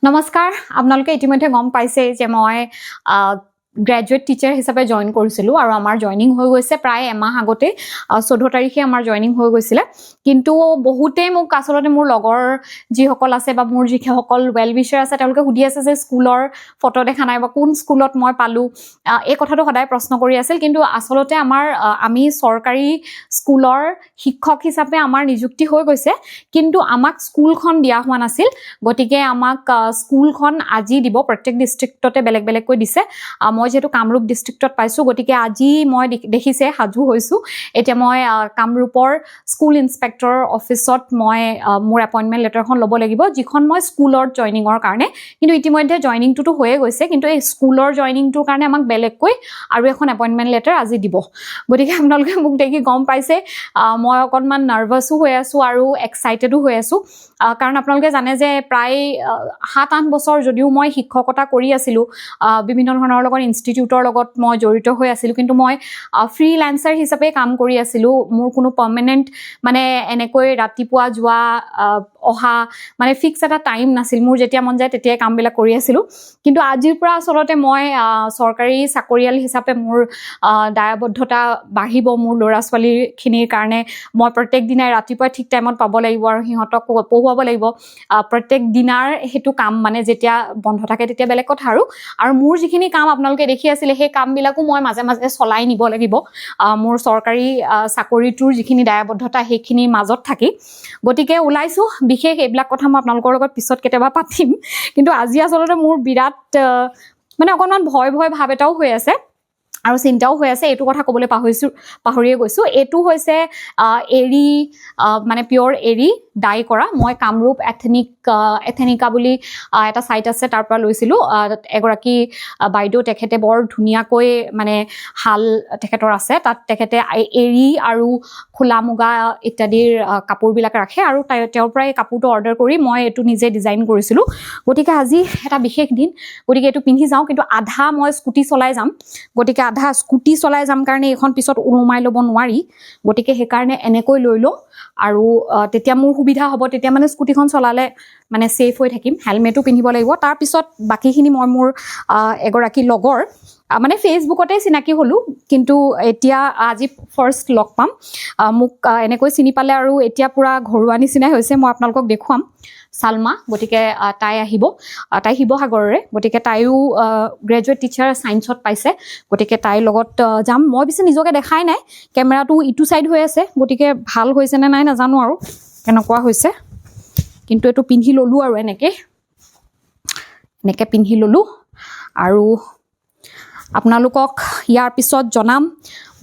নমস্কাৰ আপোনালোকে ইতিমধ্যে গম পাইছে যে মই গ্ৰেজুৱেট টিচাৰ হিচাপে জইন কৰিছিলোঁ আৰু আমাৰ জইনিং হৈ গৈছে প্ৰায় এমাহ আগতে 14 তাৰিখে আমাৰ জইনিং হৈ গৈছিলে কিন্তু বহুতে মোক আসলতে মোৰ লগৰ যিসকল আছে বা মোৰ যিসকল ৱেল উইচাৰ আছে তেওঁলোকে সুধি আছে যে স্কুলৰ ফটো দেখা নাই বা কোন স্কুলত মই পালোঁ এই কথাটো সদায় প্ৰশ্ন কৰি আছিল কিন্তু আসলতে আমি চৰকাৰী স্কুলৰ শিক্ষক হিচাপে আমাৰ নিযুক্তি হৈ গৈছে কিন্তু আমাক স্কুলখন দিয়া হোৱা নাছিল গতিকে আমাক স্কুলখন আজি দিব প্ৰত্যেক ডিষ্ট্ৰিক্টতে বেলেগ বেলেগকৈ দিছে মই যেটো কামৰূপ ডিস্ট্ৰিক্টত পাইছো গতিকে আজি মই দেখিছে হাজু হৈছো এতিয়া মই কামৰূপৰ স্কুল ইন্সপেক্টৰ অফিসত মই মোৰ এপইন্টমেন্ট লেটাৰখন ল'ব লাগিব যিখন মই স্কুলৰ জয়নিংৰ কাৰণে কিন্তু ইতিমধ্যে জয়নিংটো হৈয়ে গৈছে কিন্তু এই স্কুলৰ জয়নিংটোৰ কাৰণে আমাক বেলেগকৈ আৰু এখন এপইন্টমেন্ট লেটাৰ আজি দিব গতিকে আপোনালোকে মোক দেখি গম পাইছে মই অকনমান নাৰ্ভাসো হৈ আছো আৰু এক্সাইটেডো হৈ আছো কাৰণ আপোনালোকে জানে যে প্ৰায় 7-8 বছৰ যদিও মই শিক্ষকতা কৰি আছিলো বিভিন্ন ধৰণৰ ইনষ্টিটিউটৰ লগত মই জড়িত হৈ আছিলো কিন্তু মই ফ্ৰীল্যান্সাৰ হিচাপে কাম কৰি আছিলো মোৰ কোনো পাৰ্মানেন্ট মানে এনেকৈ ৰাতিপুৱা যোৱা অহা মানে ফিক্স এটা টাইম নাছিল মোৰ যেতিয়া মন যায় তেতিয়া কামবিলাক কৰি আছিলো কিন্তু আজিৰ পৰা আসলতে মই চৰকাৰী চাকৰিয়াল হিচাপে মোৰ দায়বদ্ধতা বাঢ়িব মোৰ ল'ৰা ছোৱালীখিনিৰ কাৰণে মই প্ৰত্যেক দিনাই ৰাতিপুৱা ঠিক টাইমত পাব লাগিব আৰু সিহঁতক পঢ়ুৱাব লাগিব প্ৰত্যেক দিনাৰ হেতু কাম মানে যেতিয়া বন্ধ থাকে তেতিয়া বেলেগ কথা আৰু মোৰ যিখিনি কাম আপোনালোকে দেখি আছিলে সেই কামবিলাকো মই মাজে মাজে চলাই নিব লাগিব মোৰ চৰকাৰী চাকৰিটোৰ যিখিনি দায়বদ্ধতা সেইখিনি মাজত থাকি গতিকে ওলাইছো বিশেষ এইবিলাক কথা মই আপোনালোকৰ লগত পিছত কেতিয়াবা পাতিম কিন্তু আজি আসলতে মোৰ বিৰাট মানে অকনমান ভয় ভাৱ এটাও হৈ আছে আৰু চিন্তাও হৈ আছে এইটো কথা ক'বলৈ পাহৰিয়ে গৈছো এইটো হৈছে এৰি মানে পিয়ৰ এৰি ডাই কৰা মই কামৰূপ এথেনিকা বুলি এটা সাইট আছে তাৰ পৰা লৈছিলো এগৰাকী বাইদেউ তেখেতে বৰ ধুনীয়াকৈ মানে হাল তেখেতৰ আছে তাত তেখেতে এৰি আৰু খোলা মুগা ইত্যাদিৰ কাপোৰবিলাক ৰাখে আৰু তেওঁৰ পৰাই কাপোৰটো অৰ্ডাৰ কৰি মই এটো নিজে ডিজাইন কৰিছিলো গতিকে আজি এটা বিশেষ দিন গতিকে এটো পিন্ধি যাওঁ কিন্তু আধা মই স্কুটি চলাই যাম গতিকে আধা স্কুটি চলাই যাম কাৰণে এখন পিছত উলমাই ল'ব নোৱাৰি গতিকে সেই কাৰণে এনেকৈ লৈ লওঁ আৰু তেতিয়া মোৰ সুবিধা হ'ব তেতিয়া মানে স্কুটিখন চলালে মানে সেফ হৈ থাকিম হেলমেটও পিন্ধিব লাগিব তাৰ পিছত বাকিখিনি মই মোৰ এগৰাকী লগৰ মানে ফেসবুকতে চিনাকি হলো কিন্তু এতিয়া আজি ফাৰ্স্ট লগ পাম মোক এনেকৈ চিনি পালে আৰু এতিয়া পুৰা ঘৰুৱা নিচিনাই হৈছে মই আপোনালোকক দেখুৱাম সালমা গতিকে তাই আহিব তাই শিৱসাগৰৰে গতিকে তাইও গ্ৰেজুৱেট টিচাৰ সায়েন্সত পাইছে গতিকে তাইৰ লগত যাম মই পিছে নিজকে দেখাই নাই কেমেৰাটো ইটো সাইড হৈ আছে গতিকে ভাল হৈছে নে নাই নাজানো আৰু কেনেকুৱা হৈছে কিন্তু এটো পিন্ধি ললো আৰু এনেকে পিন্ধি ললো আৰু আপোনালোকক ইয়াৰ পিছত জনাম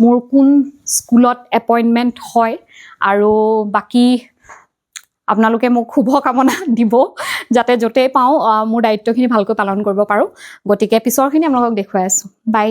মোৰ কোন স্কুলত এপইন্টমেন্ট হয় আৰু বাকি আপোনালোকে মোক শুভকামনা দিব যাতে যতে পাও মোৰ দায়িত্বখিনি ভালকৈ পালন কৰিব পাৰো গতিকে পিছৰখিনি আপোনালোকক দেখুৱাই আছো বাই